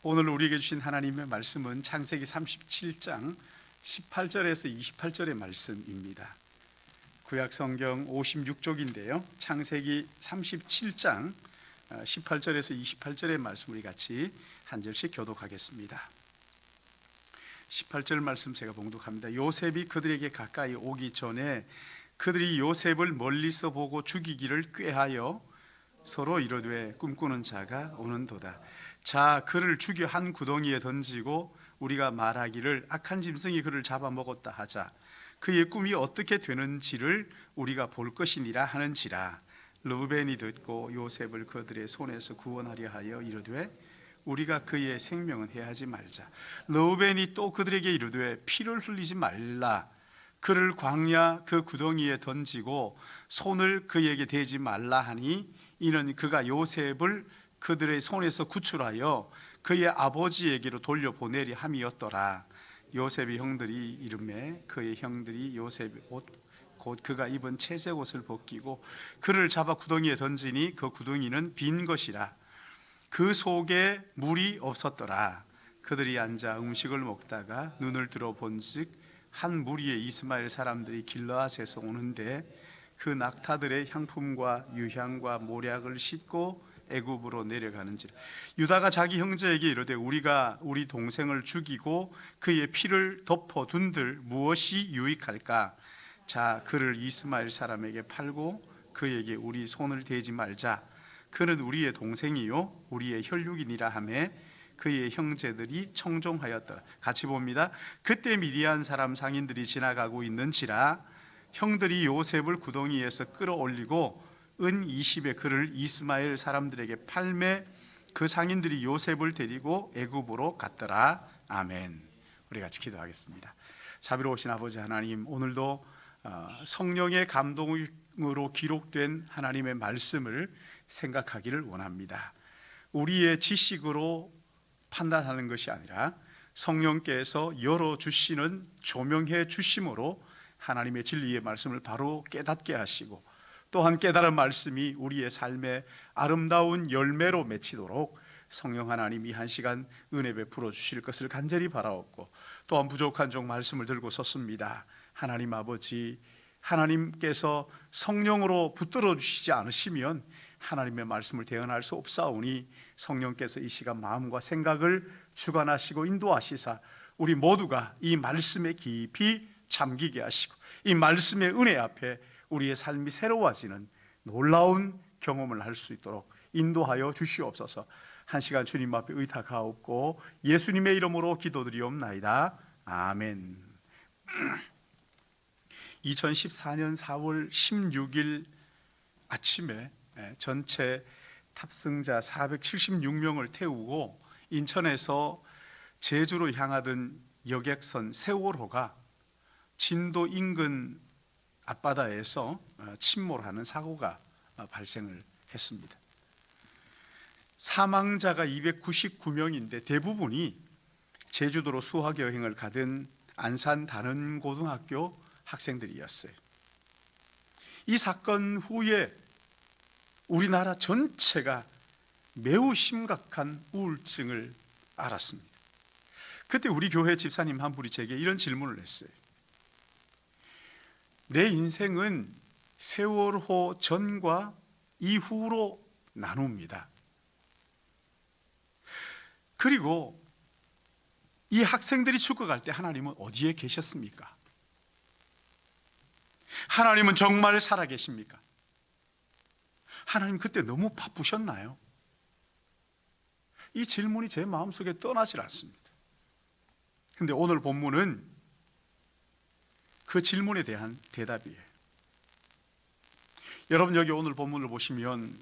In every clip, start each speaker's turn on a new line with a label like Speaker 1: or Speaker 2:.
Speaker 1: 오늘 우리에게 주신 하나님의 말씀은 창세기 37장 18절에서 28절의 말씀입니다. 구약 성경 56쪽인데요. 창세기 37장 18절에서 28절의 말씀 우리 같이 한 절씩 교독하겠습니다. 18절 말씀 제가 봉독합니다. 요셉이 그들에게 가까이 오기 전에 그들이 요셉을 멀리서 보고 죽이기를 꾀하여 서로 이르되 꿈꾸는 자가 오는도다. 자, 그를 죽여 한 구덩이에 던지고 우리가 말하기를 악한 짐승이 그를 잡아먹었다 하자. 그의 꿈이 어떻게 되는지를 우리가 볼 것이니라 하는지라. 르우벤이 듣고 요셉을 그들의 손에서 구원하려 하여 이르되 우리가 그의 생명은 해하지 말자. 르우벤이 또 그들에게 이르되 피를 흘리지 말라. 그를 광야 그 구덩이에 던지고 손을 그에게 대지 말라 하니 이는 그가 요셉을 그들의 손에서 구출하여 그의 아버지에게로 돌려보내리 함이었더라. 요셉의 형들이 이르매 그의 형들이 요셉의 옷 곧 그가 입은 채색 옷을 벗기고 그를 잡아 구덩이에 던지니 그 구덩이는 빈 것이라. 그 속에 물이 없었더라. 그들이 앉아 음식을 먹다가 눈을 들어 본즉 한 무리의 이스마엘 사람들이 길르앗에서 오는데 그 낙타들의 향품과 유향과 모략을 싣고 애굽으로 내려가는지라. 유다가 자기 형제에게 이르되 우리가 우리 동생을 죽이고 그의 피를 덮어둔들 무엇이 유익할까? 자, 그를 이스마엘 사람에게 팔고 그에게 우리 손을 대지 말자. 그는 우리의 동생이요 우리의 혈육이니라 하매 그의 형제들이 청종하였더라. 같이 봅니다. 그때 미디안 사람 상인들이 지나가고 있는지라 형들이 요셉을 구덩이에서 끌어올리고 은 20에 그를 이스마엘 사람들에게 팔매 그 상인들이 요셉을 데리고 애굽으로 갔더라. 아멘. 우리 같이 기도하겠습니다. 자비로우신 아버지 하나님, 오늘도 성령의 감동으로 기록된 하나님의 말씀을 생각하기를 원합니다. 우리의 지식으로 판단하는 것이 아니라 성령께서 열어주시는 조명해 주심으로 하나님의 진리의 말씀을 바로 깨닫게 하시고 또한 깨달은 말씀이 우리의 삶의 아름다운 열매로 맺히도록 성령 하나님이 한 시간 은혜 베풀어 주실 것을 간절히 바라옵고 또한 부족한 종 말씀을 들고 섰습니다. 하나님 아버지, 하나님께서 성령으로 붙들어 주시지 않으시면 하나님의 말씀을 대언할 수 없사오니 성령께서 이 시간 마음과 생각을 주관하시고 인도하시사 우리 모두가 이 말씀에 깊이 잠기게 하시고 이 말씀의 은혜 앞에 우리의 삶이 새로워지는 놀라운 경험을 할 수 있도록 인도하여 주시옵소서. 한 시간 주님 앞에 의탁하옵고 예수님의 이름으로 기도드리옵나이다. 아멘. 2014년 4월 16일 아침에 전체 탑승자 476명을 태우고 인천에서 제주로 향하던 여객선 세월호가 진도 인근 앞바다에서 침몰하는 사고가 발생을 했습니다. 사망자가 299명인데 대부분이 제주도로 수학여행을 가던 안산 단원고등학교 학생들이었어요. 이 사건 후에 우리나라 전체가 매우 심각한 우울증을 앓았습니다. 그때 우리 교회 집사님 한 분이 제게 이런 질문을 했어요. 내 인생은 세월호 전과 이후로 나눕니다. 그리고 이 학생들이 죽어갈 때 하나님은 어디에 계셨습니까? 하나님은 정말 살아계십니까? 하나님 그때 너무 바쁘셨나요? 이 질문이 제 마음속에 떠나질 않습니다. 그런데 오늘 본문은 그 질문에 대한 대답이에요. 여러분 여기 오늘 본문을 보시면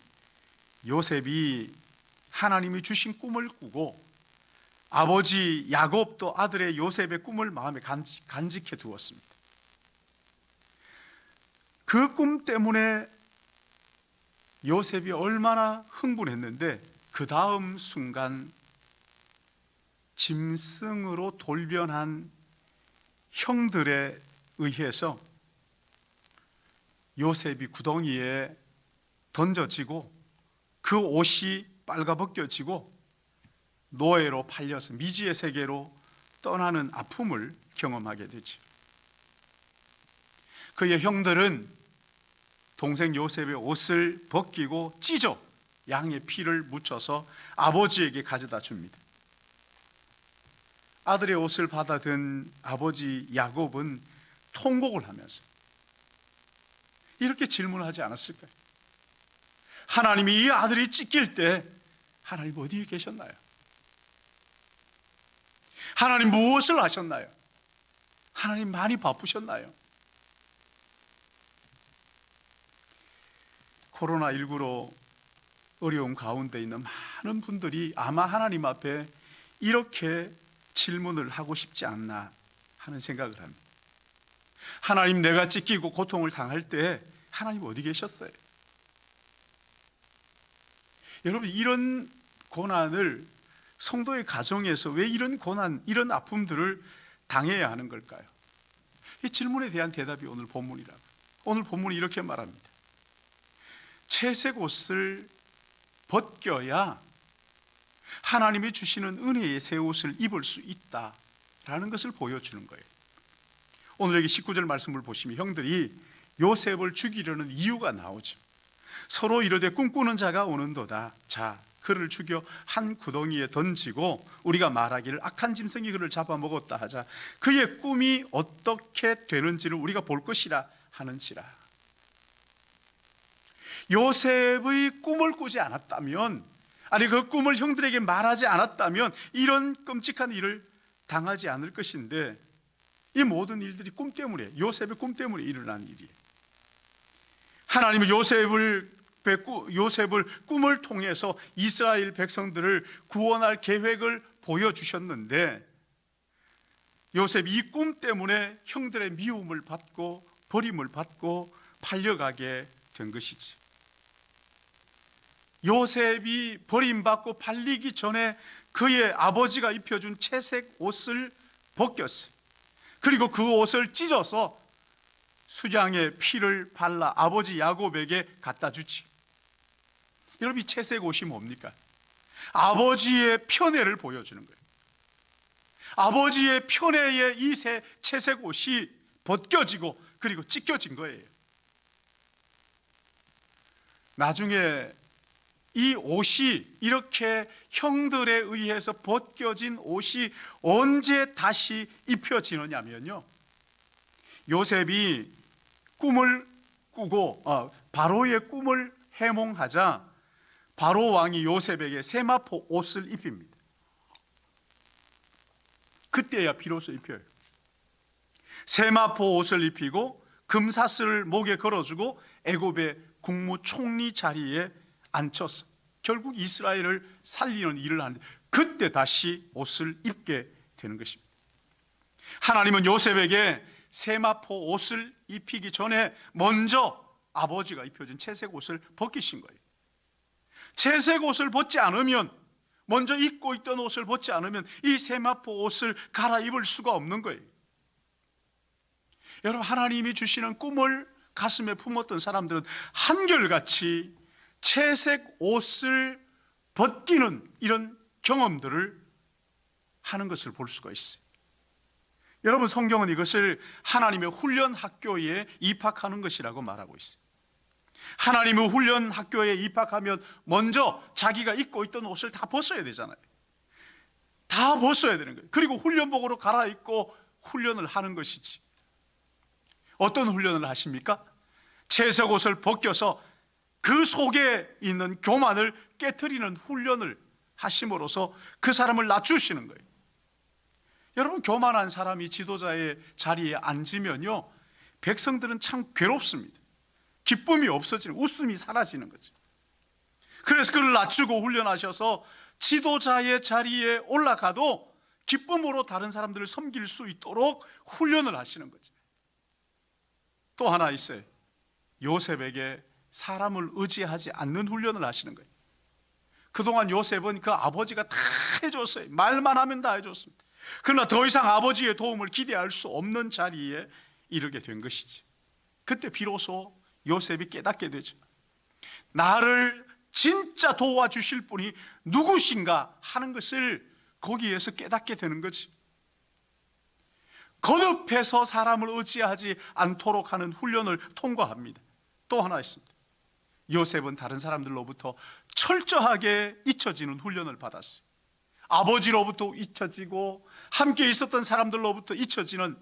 Speaker 1: 요셉이 하나님이 주신 꿈을 꾸고 아버지 야곱도 아들의 요셉의 꿈을 마음에 간직해 두었습니다. 그 꿈 때문에 요셉이 얼마나 흥분했는데 그 다음 순간 짐승으로 돌변한 형들에 의해서 요셉이 구덩이에 던져지고 그 옷이 빨가벗겨지고 노예로 팔려서 미지의 세계로 떠나는 아픔을 경험하게 되죠. 그의 형들은 동생 요셉의 옷을 벗기고 찢어 양의 피를 묻혀서 아버지에게 가져다 줍니다. 아들의 옷을 받아든 아버지 야곱은 통곡을 하면서 이렇게 질문하지 않았을까요? 하나님이 이 아들이 찢길 때 하나님 어디에 계셨나요? 하나님 무엇을 하셨나요? 하나님 많이 바쁘셨나요? 코로나19로 어려움 가운데 있는 많은 분들이 아마 하나님 앞에 이렇게 질문을 하고 싶지 않나 하는 생각을 합니다. 하나님, 내가 찢기고 고통을 당할 때 하나님 어디 계셨어요? 여러분, 이런 고난을 성도의 가정에서 왜 이런 고난, 이런 아픔들을 당해야 하는 걸까요? 이 질문에 대한 대답이 오늘 본문이라고. 오늘 본문이 이렇게 말합니다. 채색 옷을 벗겨야 하나님이 주시는 은혜의 새 옷을 입을 수 있다라는 것을 보여주는 거예요. 오늘 여기 19절 말씀을 보시면 형들이 요셉을 죽이려는 이유가 나오죠. 서로 이르되 꿈꾸는 자가 오는도다. 자, 그를 죽여 한 구덩이에 던지고 우리가 말하기를 악한 짐승이 그를 잡아먹었다 하자. 그의 꿈이 어떻게 되는지를 우리가 볼 것이라 하는지라. 요셉의 꿈을 꾸지 않았다면, 아니 그 꿈을 형들에게 말하지 않았다면 이런 끔찍한 일을 당하지 않을 것인데, 이 모든 일들이 꿈 때문에, 요셉의 꿈 때문에 일어난 일이에요. 하나님은 요셉을 꿈을 통해서 이스라엘 백성들을 구원할 계획을 보여주셨는데, 요셉이 이 꿈 때문에 형들의 미움을 받고 버림을 받고 팔려가게 된 것이지. 요셉이 버림받고 팔리기 전에 그의 아버지가 입혀준 채색 옷을 벗겼어요. 그리고 그 옷을 찢어서 수장의 피를 발라 아버지 야곱에게 갖다 주지. 여러분, 이 채색 옷이 뭡니까? 아버지의 편애를 보여주는 거예요. 아버지의 편애에 이 채색 옷이 벗겨지고 그리고 찢겨진 거예요. 나중에 이 옷이, 이렇게 형들에 의해서 벗겨진 옷이 언제 다시 입혀지느냐면요, 요셉이 꿈을 꾸고 바로의 꿈을 해몽하자 바로 왕이 요셉에게 세마포 옷을 입힙니다. 그때야 비로소 입혀요. 세마포 옷을 입히고 금사슬을 목에 걸어주고 애굽의 국무총리 자리에 앉혀서 결국 이스라엘을 살리는 일을 하는데, 그때 다시 옷을 입게 되는 것입니다. 하나님은 요셉에게 세마포 옷을 입히기 전에 먼저 아버지가 입혀준 채색 옷을 벗기신 거예요. 채색 옷을 벗지 않으면, 먼저 입고 있던 옷을 벗지 않으면 이 세마포 옷을 갈아입을 수가 없는 거예요. 여러분, 하나님이 주시는 꿈을 가슴에 품었던 사람들은 한결같이 채색 옷을 벗기는 이런 경험들을 하는 것을 볼 수가 있어요. 여러분, 성경은 이것을 하나님의 훈련 학교에 입학하는 것이라고 말하고 있어요. 하나님의 훈련 학교에 입학하면 먼저 자기가 입고 있던 옷을 다 벗어야 되잖아요. 다 벗어야 되는 거예요. 그리고 훈련복으로 갈아입고 훈련을 하는 것이지. 어떤 훈련을 하십니까? 채색 옷을 벗겨서 그 속에 있는 교만을 깨트리는 훈련을 하심으로써 그 사람을 낮추시는 거예요. 여러분, 교만한 사람이 지도자의 자리에 앉으면요, 백성들은 참 괴롭습니다. 기쁨이 없어지는, 웃음이 사라지는 거죠. 그래서 그를 낮추고 훈련하셔서 지도자의 자리에 올라가도 기쁨으로 다른 사람들을 섬길 수 있도록 훈련을 하시는 거죠. 또 하나 있어요. 요셉에게 사람을 의지하지 않는 훈련을 하시는 거예요. 그동안 요셉은 그 아버지가 다 해줬어요. 말만 하면 다 해줬습니다. 그러나 더 이상 아버지의 도움을 기대할 수 없는 자리에 이르게 된 것이지. 그때 비로소 요셉이 깨닫게 되죠. 나를 진짜 도와주실 분이 누구신가 하는 것을 거기에서 깨닫게 되는 거지. 거듭해서 사람을 의지하지 않도록 하는 훈련을 통과합니다. 또 하나 있습니다. 요셉은 다른 사람들로부터 철저하게 잊혀지는 훈련을 받았어요. 아버지로부터 잊혀지고 함께 있었던 사람들로부터 잊혀지는,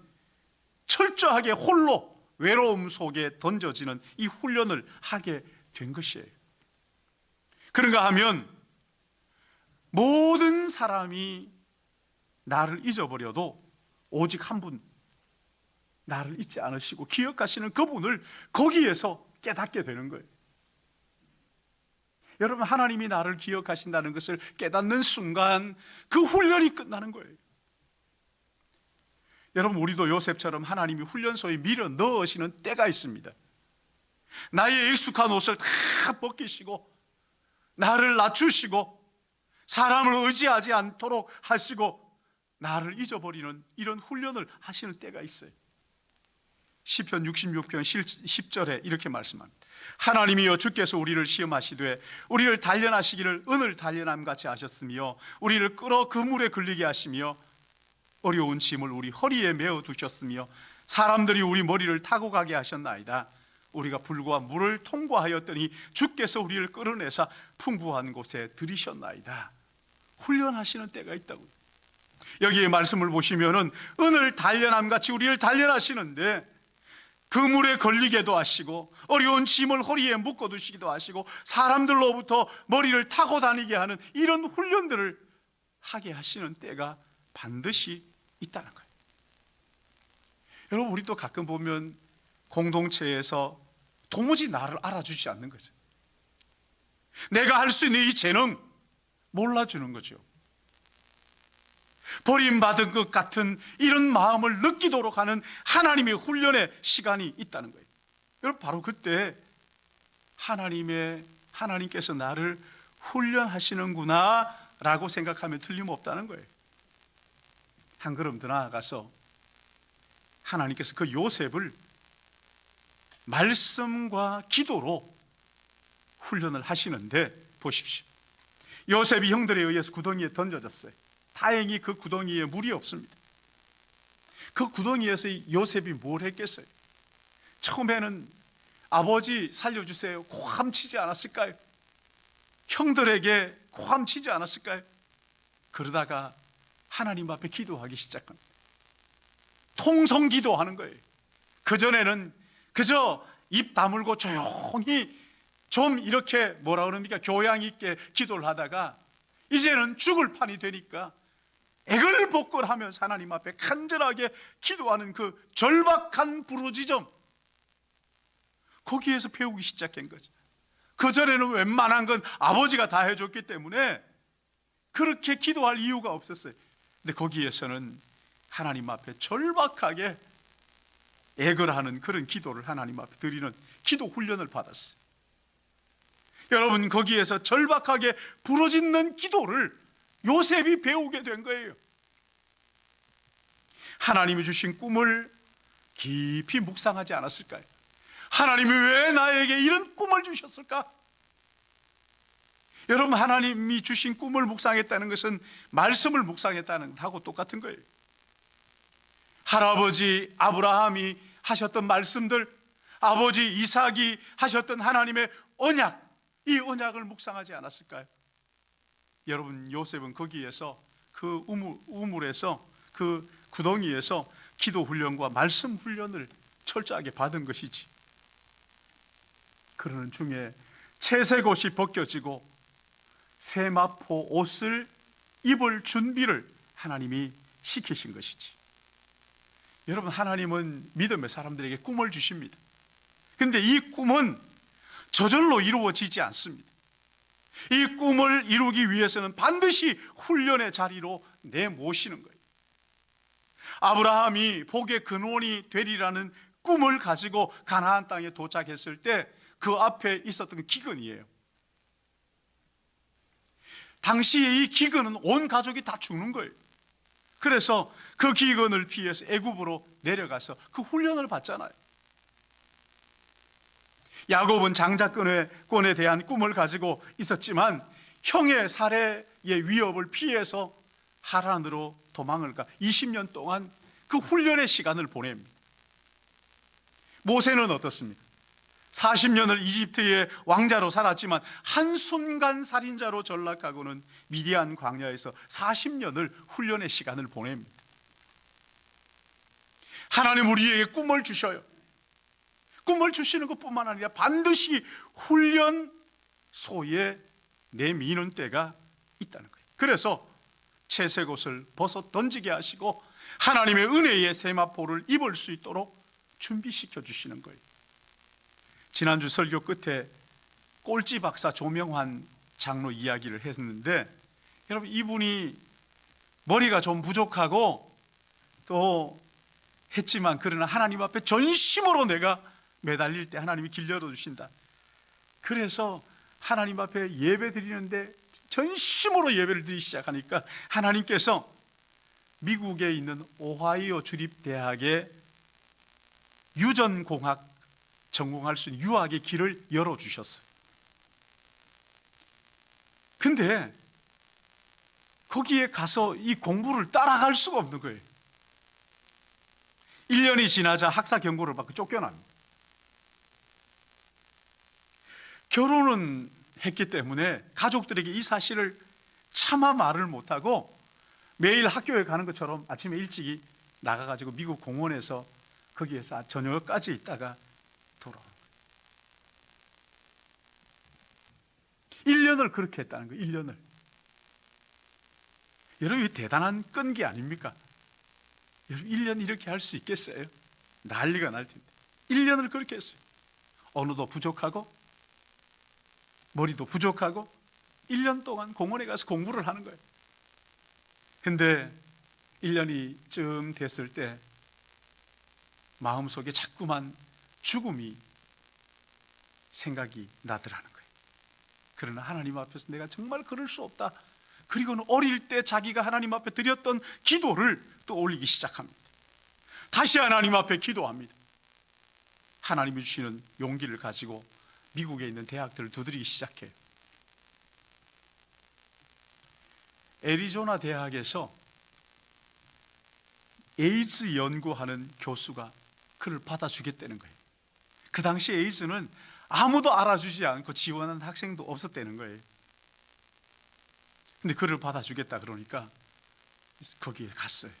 Speaker 1: 철저하게 홀로 외로움 속에 던져지는 이 훈련을 하게 된 것이에요. 그런가 하면 모든 사람이 나를 잊어버려도 오직 한 분, 나를 잊지 않으시고 기억하시는 그분을 거기에서 깨닫게 되는 거예요. 여러분, 하나님이 나를 기억하신다는 것을 깨닫는 순간 그 훈련이 끝나는 거예요. 여러분, 우리도 요셉처럼 하나님이 훈련소에 밀어 넣으시는 때가 있습니다. 나의 익숙한 옷을 다 벗기시고 나를 낮추시고 사람을 의지하지 않도록 하시고 나를 잊어버리는 이런 훈련을 하시는 때가 있어요. 시편 66편 10절에 이렇게 말씀합니다. 하나님이여, 주께서 우리를 시험하시되 우리를 단련하시기를 은을 단련함같이 하셨으며 우리를 끌어 그물에 걸리게 하시며 어려운 짐을 우리 허리에 메어 두셨으며 사람들이 우리 머리를 타고 가게 하셨나이다. 우리가 불과 물을 통과하였더니 주께서 우리를 끌어내사 풍부한 곳에 들이셨나이다. 훈련하시는 때가 있다고요. 여기에 말씀을 보시면은 은을 단련함같이 우리를 단련하시는데 그물에 걸리게도 하시고 어려운 짐을 허리에 묶어두시기도 하시고 사람들로부터 머리를 타고 다니게 하는 이런 훈련들을 하게 하시는 때가 반드시 있다는 거예요. 여러분, 우리도 가끔 보면 공동체에서 도무지 나를 알아주지 않는 거죠. 내가 할 수 있는 이 재능 몰라주는 거죠. 버림받은 것 같은 이런 마음을 느끼도록 하는 하나님의 훈련의 시간이 있다는 거예요. 여러분, 바로 그때 하나님께서 나를 훈련하시는구나 라고 생각하면 틀림없다는 거예요. 한 걸음 더 나아가서 하나님께서 그 요셉을 말씀과 기도로 훈련을 하시는데, 보십시오. 요셉이 형들에 의해서 구덩이에 던져졌어요. 다행히 그 구덩이에 물이 없습니다. 그 구덩이에서 요셉이 뭘 했겠어요? 처음에는 아버지 살려주세요 고함치지 않았을까요? 형들에게 고함치지 않았을까요? 그러다가 하나님 앞에 기도하기 시작합니다. 통성 기도하는 거예요. 그전에는 그저 입 다물고 조용히 좀 이렇게 뭐라 그럽니까? 교양 있게 기도를 하다가 이제는 죽을 판이 되니까 애걸복걸하면서 하나님 앞에 간절하게 기도하는 그 절박한 부르짖음, 거기에서 배우기 시작한 거죠. 그전에는 웬만한 건 아버지가 다 해줬기 때문에 그렇게 기도할 이유가 없었어요. 근데 거기에서는 하나님 앞에 절박하게 애걸하는 그런 기도를 하나님 앞에 드리는 기도 훈련을 받았어요. 여러분, 거기에서 절박하게 부르짖는 기도를 요셉이 배우게 된 거예요. 하나님이 주신 꿈을 깊이 묵상하지 않았을까요? 하나님이 왜 나에게 이런 꿈을 주셨을까? 여러분, 하나님이 주신 꿈을 묵상했다는 것은 말씀을 묵상했다는 것하고 똑같은 거예요. 할아버지 아브라함이 하셨던 말씀들, 아버지 이삭이 하셨던 하나님의 언약, 이 언약을 묵상하지 않았을까요? 여러분, 요셉은 거기에서 그 우물에서 그 구덩이에서 기도 훈련과 말씀 훈련을 철저하게 받은 것이지. 그러는 중에 채색옷이 벗겨지고 세마포 옷을 입을 준비를 하나님이 시키신 것이지. 여러분, 하나님은 믿음의 사람들에게 꿈을 주십니다. 그런데 이 꿈은 저절로 이루어지지 않습니다. 이 꿈을 이루기 위해서는 반드시 훈련의 자리로 내모시는 거예요. 아브라함이 복의 근원이 되리라는 꿈을 가지고 가나안 땅에 도착했을 때 그 앞에 있었던 기근이에요. 당시에 이 기근은 온 가족이 다 죽는 거예요. 그래서 그 기근을 피해서 애굽으로 내려가서 그 훈련을 받잖아요. 야곱은 장자권에 대한 꿈을 가지고 있었지만 형의 살해의 위협을 피해서 하란으로 도망을 가 20년 동안 그 훈련의 시간을 보냅니다. 모세는 어떻습니까? 40년을 이집트의 왕자로 살았지만 한순간 살인자로 전락하고는 미디안 광야에서 40년을 훈련의 시간을 보냅니다. 하나님 우리에게 꿈을 주셔요. 꿈을 주시는 것뿐만 아니라 반드시 훈련소에 내미는 때가 있다는 거예요. 그래서 채색 옷을 벗어 던지게 하시고 하나님의 은혜의 세마포를 입을 수 있도록 준비시켜 주시는 거예요. 지난주 설교 끝에 꼴찌 박사 조명환 장로 이야기를 했는데, 여러분 이분이 머리가 좀 부족하고 또 했지만 그러나 하나님 앞에 전심으로 내가 매달릴 때 하나님이 길 열어주신다. 그래서 하나님 앞에 예배 드리는데 전심으로 예배를 드리기 시작하니까 하나님께서 미국에 있는 오하이오 주립대학의 유전공학 전공할 수 있는 유학의 길을 열어주셨어요. 근데 거기에 가서 이 공부를 따라갈 수가 없는 거예요. 1년이 지나자 학사 경고를 받고 쫓겨납니다. 결혼은 했기 때문에 가족들에게 이 사실을 차마 말을 못하고 매일 학교에 가는 것처럼 아침에 일찍이 나가가지고 미국 공원에서 거기에서 저녁까지 있다가 돌아오는 거예요. 1년을 그렇게 했다는 거예요. 1년을. 여러분 이 대단한 끈기 아닙니까? 여러분 1년 이렇게 할 수 있겠어요? 난리가 날 텐데. 1년을 그렇게 했어요. 언어도 부족하고 머리도 부족하고 1년 동안 공원에 가서 공부를 하는 거예요. 근데 1년이 쯤 됐을 때 마음속에 자꾸만 죽음이 생각이 나더라는 거예요. 그러나 하나님 앞에서 내가 정말 그럴 수 없다. 그리고는 어릴 때 자기가 하나님 앞에 드렸던 기도를 또 올리기 시작합니다. 다시 하나님 앞에 기도합니다. 하나님이 주시는 용기를 가지고 미국에 있는 대학들을 두드리기 시작해요. 애리조나 대학에서 에이즈 연구하는 교수가 그를 받아주겠다는 거예요. 그 당시 에이즈는 아무도 알아주지 않고 지원하는 학생도 없었다는 거예요. 근데 그를 받아주겠다 그러니까 거기에 갔어요.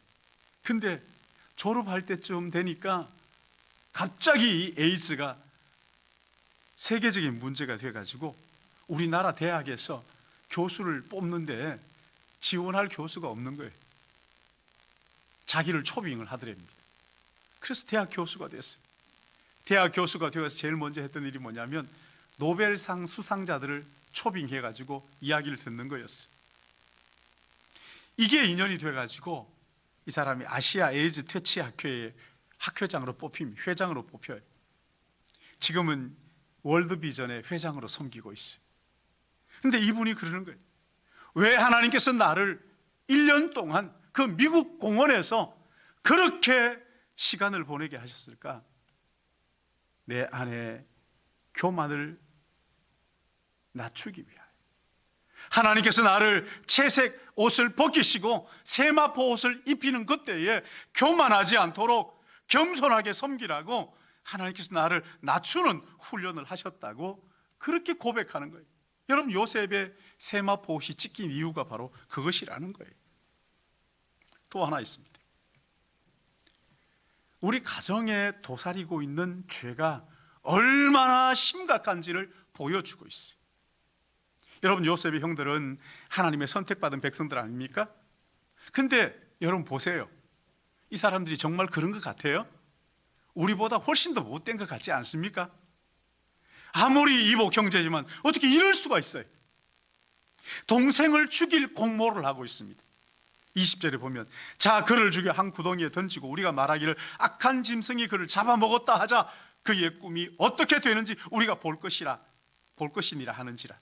Speaker 1: 근데 졸업할 때쯤 되니까 갑자기 이 에이즈가 세계적인 문제가 돼가지고 우리나라 대학에서 교수를 뽑는데 지원할 교수가 없는 거예요. 자기를 초빙을 하더랍니다. 그래서 대학 교수가 됐어요. 대학 교수가 되어서 제일 먼저 했던 일이 뭐냐면 노벨상 수상자들을 초빙해가지고 이야기를 듣는 거였어요. 이게 인연이 돼가지고 이 사람이 아시아 에이즈 퇴치 학회의 학회장으로 뽑힙니다. 회장으로 뽑혀요. 지금은 월드비전의 회장으로 섬기고 있어요. 근데 이분이 그러는 거예요. 왜 하나님께서 나를 1년 동안 그 미국 공원에서 그렇게 시간을 보내게 하셨을까? 내 안에 교만을 낮추기 위하여. 하나님께서 나를 채색 옷을 벗기시고 세마포 옷을 입히는 그때에 교만하지 않도록 겸손하게 섬기라고 하나님께서 나를 낮추는 훈련을 하셨다고 그렇게 고백하는 거예요. 여러분 요셉의 세마포 옷이 찢긴 이유가 바로 그것이라는 거예요. 또 하나 있습니다. 우리 가정에 도사리고 있는 죄가 얼마나 심각한지를 보여주고 있어요. 여러분 요셉의 형들은 하나님의 선택받은 백성들 아닙니까? 근데 여러분 보세요. 이 사람들이 정말 그런 것 같아요? 우리보다 훨씬 더 못된 것 같지 않습니까? 아무리 이복 형제지만 어떻게 이럴 수가 있어요? 동생을 죽일 공모를 하고 있습니다. 20절에 보면 자 그를 죽여 한 구덩이에 던지고 우리가 말하기를 악한 짐승이 그를 잡아먹었다 하자 그의 꿈이 어떻게 되는지 우리가 볼 것이니라 하는지라.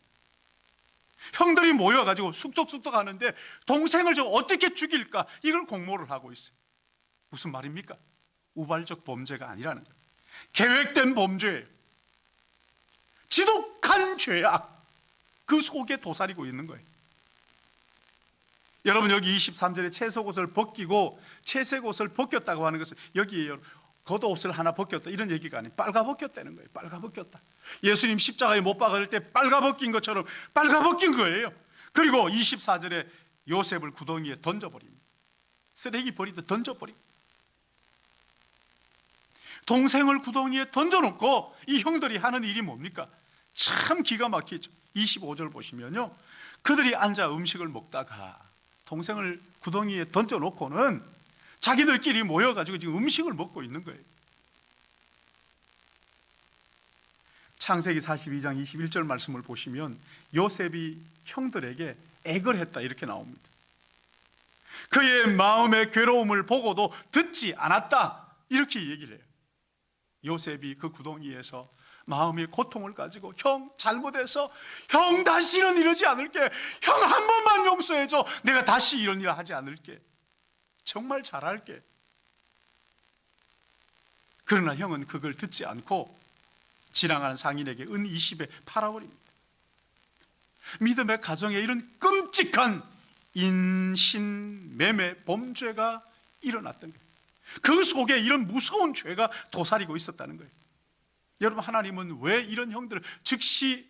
Speaker 1: 형들이 모여가지고 숙덕숙덕 하는데 동생을 저 어떻게 죽일까 이걸 공모를 하고 있어요. 무슨 말입니까? 우발적 범죄가 아니라는 거예요. 계획된 범죄예요. 지독한 죄악, 그 속에 도사리고 있는 거예요. 여러분, 여기 23절에 채색옷을 벗기고, 채색옷을 벗겼다고 하는 것은 여기에 겉옷을 하나 벗겼다 이런 얘기가 아니에요. 빨가벗겼다는 거예요. 빨가벗겼다. 예수님 십자가에 못 박을 때 빨가벗긴 것처럼 빨가벗긴 거예요. 그리고 24절에 요셉을 구덩이에 던져버립니다. 쓰레기 버리듯 던져버립니다. 동생을 구덩이에 던져놓고 이 형들이 하는 일이 뭡니까? 참 기가 막히죠. 25절 보시면요, 그들이 앉아 음식을 먹다가 동생을 구덩이에 던져놓고는 자기들끼리 모여가지고 지금 음식을 먹고 있는 거예요. 창세기 42장 21절 말씀을 보시면 요셉이 형들에게 액을 했다 이렇게 나옵니다. 그의 마음의 괴로움을 보고도 듣지 않았다 이렇게 얘기를 해요. 요셉이 그 구덩이에서 마음의 고통을 가지고, 형 잘못해서, 형 다시는 이러지 않을게, 형 한 번만 용서해줘, 내가 다시 이런 일 하지 않을게, 정말 잘할게. 그러나 형은 그걸 듣지 않고 지나가는 상인에게 은 20에 팔아버립니다. 믿음의 가정에 이런 끔찍한 인신매매 범죄가 일어났던 거예요. 그 속에 이런 무서운 죄가 도사리고 있었다는 거예요. 여러분, 하나님은 왜 이런 형들을 즉시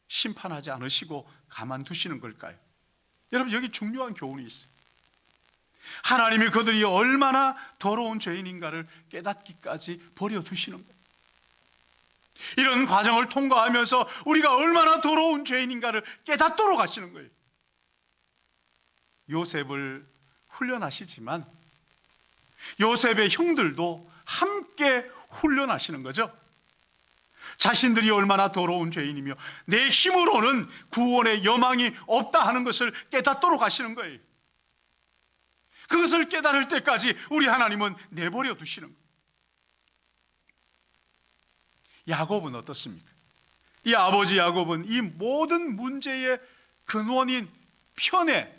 Speaker 1: 심판하지 않으시고 가만두시는 걸까요? 여러분, 여기 중요한 교훈이 있어요. 하나님이 그들이 얼마나 더러운 죄인인가를 깨닫기까지 버려두시는 거예요. 이런 과정을 통과하면서 우리가 얼마나 더러운 죄인인가를 깨닫도록 하시는 거예요. 요셉을 훈련하시지만 요셉의 형들도 함께 훈련하시는 거죠. 자신들이 얼마나 더러운 죄인이며 내 힘으로는 구원의 여망이 없다 하는 것을 깨닫도록 하시는 거예요. 그것을 깨달을 때까지 우리 하나님은 내버려 두시는 거예요. 야곱은 어떻습니까? 이 아버지 야곱은 이 모든 문제의 근원인 편애,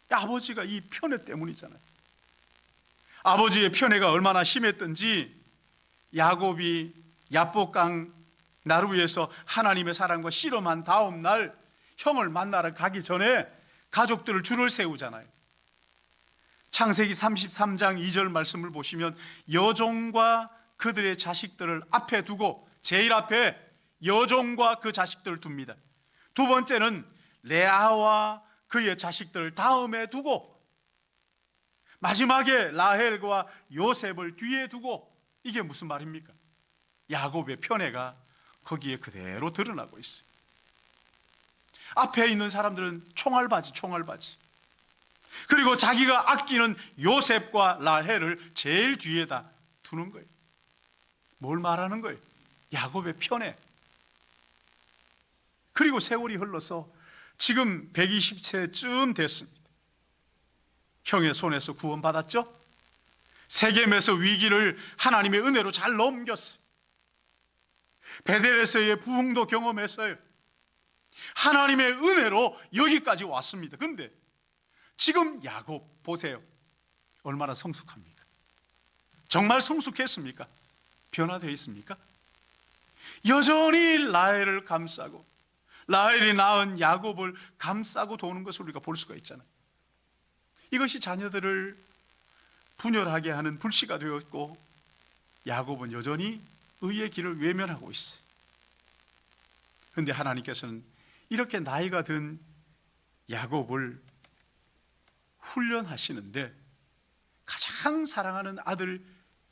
Speaker 1: 아버지가 이 편애 때문이잖아요. 아버지의 편애가 얼마나 심했던지 야곱이 야복강 나루에서 하나님의 사랑과 씨름한 다음 날 형을 만나러 가기 전에 가족들을 줄을 세우잖아요. 창세기 33장 2절 말씀을 보시면 여종과 그들의 자식들을 앞에 두고, 제일 앞에 여종과 그 자식들을 둡니다. 두 번째는 레아와 그의 자식들을 다음에 두고, 마지막에 라헬과 요셉을 뒤에 두고, 이게 무슨 말입니까? 야곱의 편애가 거기에 그대로 드러나고 있어요. 앞에 있는 사람들은 총알바지. 그리고 자기가 아끼는 요셉과 라헬을 제일 뒤에다 두는 거예요. 뭘 말하는 거예요? 야곱의 편애. 그리고 세월이 흘러서 지금 120세쯤 됐습니다. 형의 손에서 구원받았죠? 세겜에서 위기를 하나님의 은혜로 잘 넘겼어요. 베델에서의 부흥도 경험했어요. 하나님의 은혜로 여기까지 왔습니다. 그런데 지금 야곱 보세요. 얼마나 성숙합니까? 정말 성숙했습니까? 변화되어 있습니까? 여전히 라헬을 감싸고, 라헬이 낳은 야곱을 감싸고 도는 것을 우리가 볼 수가 있잖아요. 이것이 자녀들을 분열하게 하는 불씨가 되었고, 야곱은 여전히 의의 길을 외면하고 있어요. 그런데 하나님께서는 이렇게 나이가 든 야곱을 훈련하시는데 가장 사랑하는 아들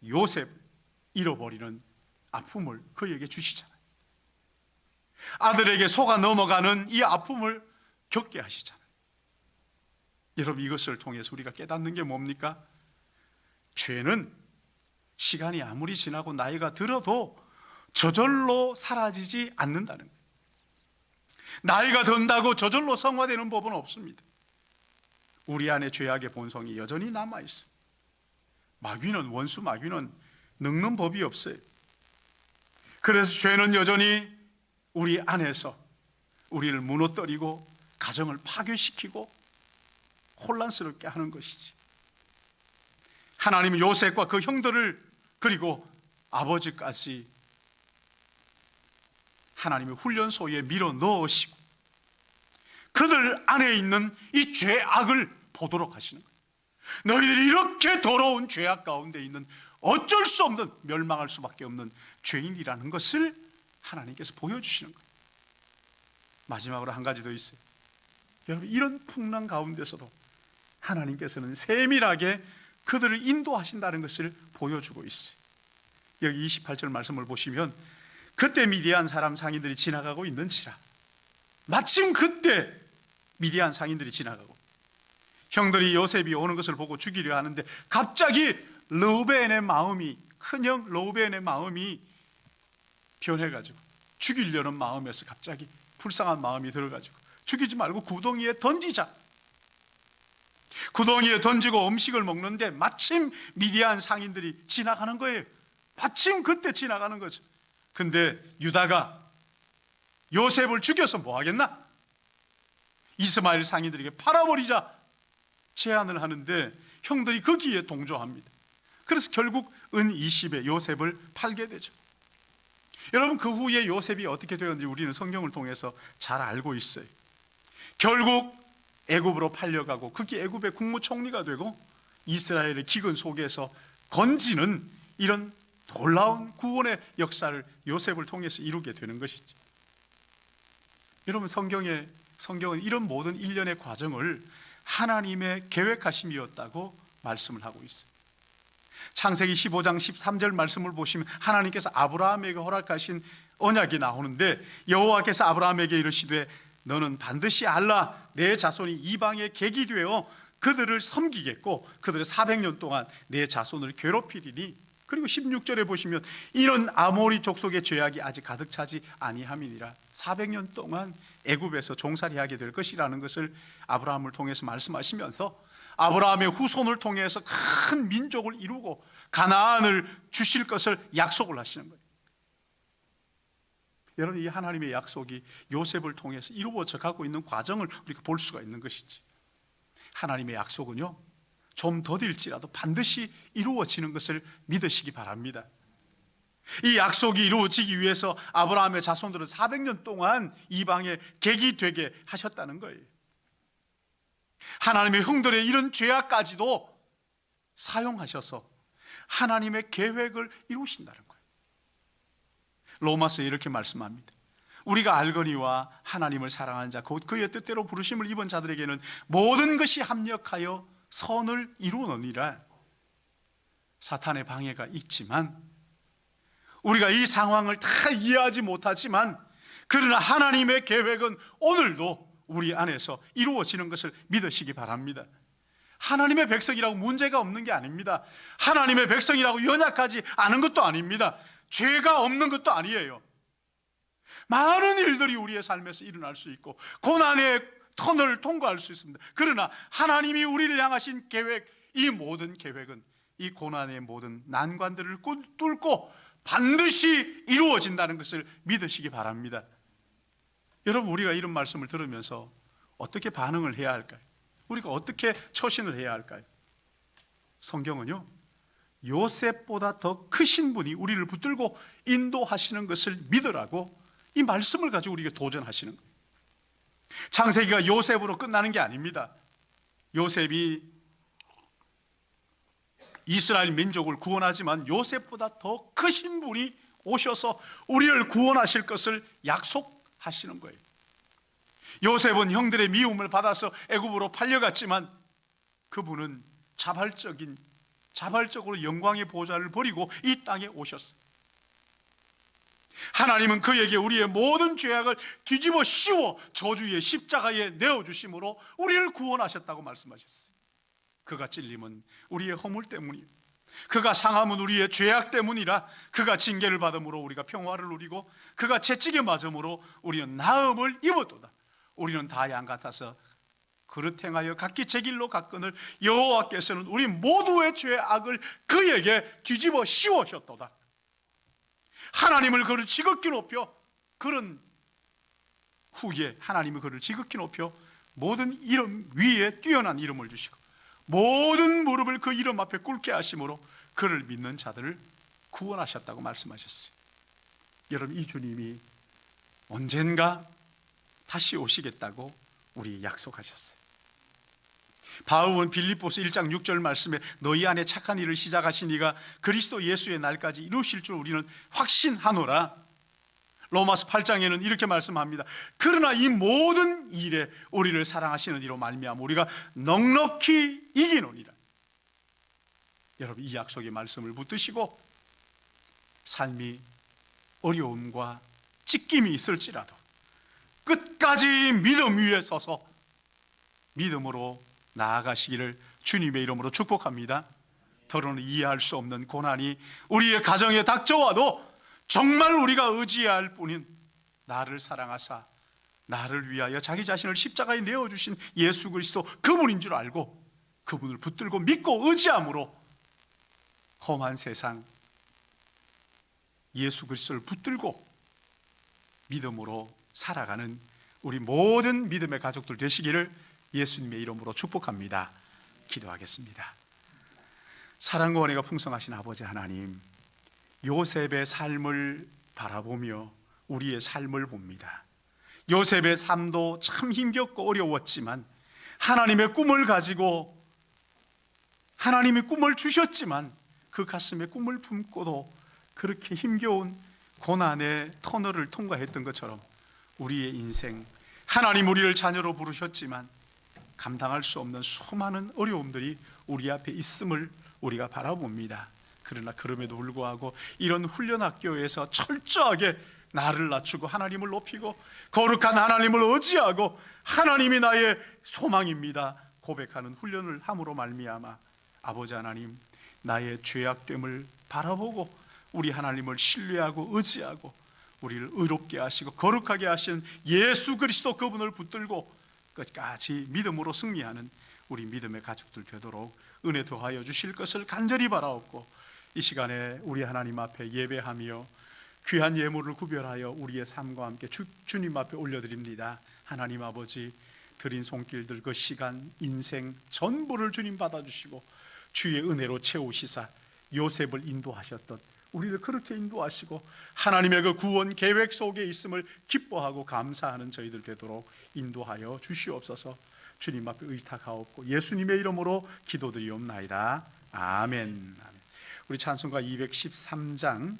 Speaker 1: 요셉 잃어버리는 아픔을 그에게 주시잖아요. 아들에게 속아 넘어가는 이 아픔을 겪게 하시잖아요. 여러분, 이것을 통해서 우리가 깨닫는 게 뭡니까? 죄는 시간이 아무리 지나고 나이가 들어도 저절로 사라지지 않는다는 거예요. 나이가 든다고 저절로 성화되는 법은 없습니다. 우리 안에 죄악의 본성이 여전히 남아있어요. 원수 마귀는 늙는 법이 없어요. 그래서 죄는 여전히 우리 안에서 우리를 무너뜨리고 가정을 파괴시키고 혼란스럽게 하는 것이지. 하나님은 요셉과 그 형들을, 그리고 아버지까지 하나님의 훈련소에 밀어 넣으시고 그들 안에 있는 이 죄악을 보도록 하시는 거예요. 너희들이 이렇게 더러운 죄악 가운데 있는 어쩔 수 없는 멸망할 수밖에 없는 죄인이라는 것을 하나님께서 보여주시는 거예요. 마지막으로 한 가지 더 있어요. 여러분, 이런 풍랑 가운데서도 하나님께서는 세밀하게 그들을 인도하신다는 것을 보여주고 있어요. 여기 28절 말씀을 보시면 그때 미디안 사람 상인들이 지나가고 있는지라, 마침 그때 미디안 상인들이 지나가고 형들이 요셉이 오는 것을 보고 죽이려 하는데 갑자기 르우벤의 마음이, 큰형 르우벤의 마음이 변해가지고 죽이려는 마음에서 갑자기 불쌍한 마음이 들어가지고 죽이지 말고 구덩이에 던지자. 구덩이에 던지고 음식을 먹는데 마침 미디안 상인들이 지나가는 거예요. 마침 그때 지나가는 거죠. 근데 유다가 요셉을 죽여서 뭐 하겠나? 이스마엘 상인들에게 팔아버리자 제안을 하는데 형들이 거기에 동조합니다. 그래서 결국 은 20에 요셉을 팔게 되죠. 여러분, 그 후에 요셉이 어떻게 되었는지 우리는 성경을 통해서 잘 알고 있어요. 결국 애굽으로 팔려가고 그게 애굽의 국무총리가 되고 이스라엘의 기근 속에서 건지는 이런 놀라운 구원의 역사를 요셉을 통해서 이루게 되는 것이죠. 여러분, 성경은 이런 모든 일련의 과정을 하나님의 계획하심이었다고 말씀을 하고 있어요. 창세기 15장 13절 말씀을 보시면 하나님께서 아브라함에게 허락하신 언약이 나오는데 여호와께서 아브라함에게 이르시되 너는 반드시 알라 내 자손이 이방의 객이 되어 그들을 섬기겠고 그들의 400년 동안 내 자손을 괴롭히리니, 그리고 16절에 보시면 이런 아모리 족속의 죄악이 아직 가득 차지 아니함이니라. 400년 동안 애굽에서 종살이하게 될 것이라는 것을 아브라함을 통해서 말씀하시면서 아브라함의 후손을 통해서 큰 민족을 이루고 가나안을 주실 것을 약속을 하시는 거예요. 여러분, 이 하나님의 약속이 요셉을 통해서 이루어져 가고 있는 과정을 우리가 볼 수가 있는 것이지. 하나님의 약속은요, 좀 더딜지라도 반드시 이루어지는 것을 믿으시기 바랍니다. 이 약속이 이루어지기 위해서 아브라함의 자손들은 400년 동안 이방의 객이 되게 하셨다는 거예요. 하나님의 형들의 이런 죄악까지도 사용하셔서 하나님의 계획을 이루신다는 거예요. 로마서에 이렇게 말씀합니다. 우리가 알거니와 하나님을 사랑하는 자 곧 그의 뜻대로 부르심을 입은 자들에게는 모든 것이 합력하여 선을 이루느니라. 사탄의 방해가 있지만 우리가 이 상황을 다 이해하지 못하지만 그러나 하나님의 계획은 오늘도 우리 안에서 이루어지는 것을 믿으시기 바랍니다. 하나님의 백성이라고 문제가 없는 게 아닙니다. 하나님의 백성이라고 연약하지 않은 것도 아닙니다. 죄가 없는 것도 아니에요. 많은 일들이 우리의 삶에서 일어날 수 있고 고난의 터널을 통과할 수 있습니다. 그러나 하나님이 우리를 향하신 계획, 이 모든 계획은 이 고난의 모든 난관들을 뚫고 반드시 이루어진다는 것을 믿으시기 바랍니다. 여러분, 우리가 이런 말씀을 들으면서 어떻게 반응을 해야 할까요? 우리가 어떻게 처신을 해야 할까요? 성경은요, 요셉보다 더 크신 분이 우리를 붙들고 인도하시는 것을 믿으라고 이 말씀을 가지고 우리에게 도전하시는 거예요. 창세기가 요셉으로 끝나는 게 아닙니다. 요셉이 이스라엘 민족을 구원하지만 요셉보다 더 크신 분이 오셔서 우리를 구원하실 것을 약속하시는 거예요. 요셉은 형들의 미움을 받아서 애굽으로 팔려갔지만 그분은 자발적으로 영광의 보좌를 버리고 이 땅에 오셨어요. 하나님은 그에게 우리의 모든 죄악을 뒤집어 씌워 저주의 십자가에 내어주심으로 우리를 구원하셨다고 말씀하셨어요. 그가 찔림은 우리의 허물 때문이요, 그가 상함은 우리의 죄악 때문이라. 그가 징계를 받음으로 우리가 평화를 누리고 그가 채찍에 맞음으로 우리는 나음을 입었도다. 우리는 다 양 같아서 그릇 행하여 각기 제 길로 갔거늘 여호와께서는 우리 모두의 죄악을 그에게 뒤집어 씌우셨도다. 하나님을 그를 지극히 높여, 그런 후에 하나님이 그를 지극히 높여 모든 이름 위에 뛰어난 이름을 주시고 모든 무릎을 그 이름 앞에 꿇게 하심으로 그를 믿는 자들을 구원하셨다고 말씀하셨어요. 여러분, 이 주님이 언젠가 다시 오시겠다고 우리 약속하셨어요. 바울은 빌립보서 1장 6절 말씀에 너희 안에 착한 일을 시작하신 이가 그리스도 예수의 날까지 이루실 줄 우리는 확신하노라. 로마서 8장에는 이렇게 말씀합니다. 그러나 이 모든 일에 우리를 사랑하시는 이로 말미암아 우리가 넉넉히 이기노니라. 여러분, 이 약속의 말씀을 붙드시고 삶이 어려움과 찢김이 있을지라도 끝까지 믿음 위에 서서 믿음으로 나아가시기를 주님의 이름으로 축복합니다. 더러는 이해할 수 없는 고난이 우리의 가정에 닥쳐와도 정말 우리가 의지해야 할 뿐인 나를 사랑하사 나를 위하여 자기 자신을 십자가에 내어주신 예수 그리스도 그분인 줄 알고 그분을 붙들고 믿고 의지함으로 험한 세상 예수 그리스도를 붙들고 믿음으로 살아가는 우리 모든 믿음의 가족들 되시기를 예수님의 이름으로 축복합니다. 기도하겠습니다. 사랑과 은혜가 풍성하신 아버지 하나님, 요셉의 삶을 바라보며 우리의 삶을 봅니다. 요셉의 삶도 참 힘겹고 어려웠지만 하나님의 꿈을 가지고 하나님이 꿈을 주셨지만 그 가슴에 꿈을 품고도 그렇게 힘겨운 고난의 터널을 통과했던 것처럼 우리의 인생, 하나님 우리를 자녀로 부르셨지만 감당할 수 없는 수많은 어려움들이 우리 앞에 있음을 우리가 바라봅니다. 그러나 그럼에도 불구하고 이런 훈련 학교에서 철저하게 나를 낮추고 하나님을 높이고 거룩한 하나님을 의지하고 하나님이 나의 소망입니다 고백하는 훈련을 함으로 말미암아 아버지 하나님, 나의 죄악됨을 바라보고 우리 하나님을 신뢰하고 의지하고 우리를 의롭게 하시고 거룩하게 하신 예수 그리스도 그분을 붙들고 끝까지 믿음으로 승리하는 우리 믿음의 가족들 되도록 은혜 더하여 주실 것을 간절히 바라옵고 이 시간에 우리 하나님 앞에 예배하며 귀한 예물을 구별하여 우리의 삶과 함께 주님 앞에 올려드립니다. 하나님 아버지, 드린 손길들 그 시간, 인생 전부를 주님 받아주시고 주의 은혜로 채우시사 요셉을 인도하셨던 우리를 그렇게 인도하시고 하나님의 그 구원 계획 속에 있음을 기뻐하고 감사하는 저희들 되도록 인도하여 주시옵소서. 주님 앞에 의탁하옵고 예수님의 이름으로 기도드리옵나이다. 아멘. 우리 찬송가 213장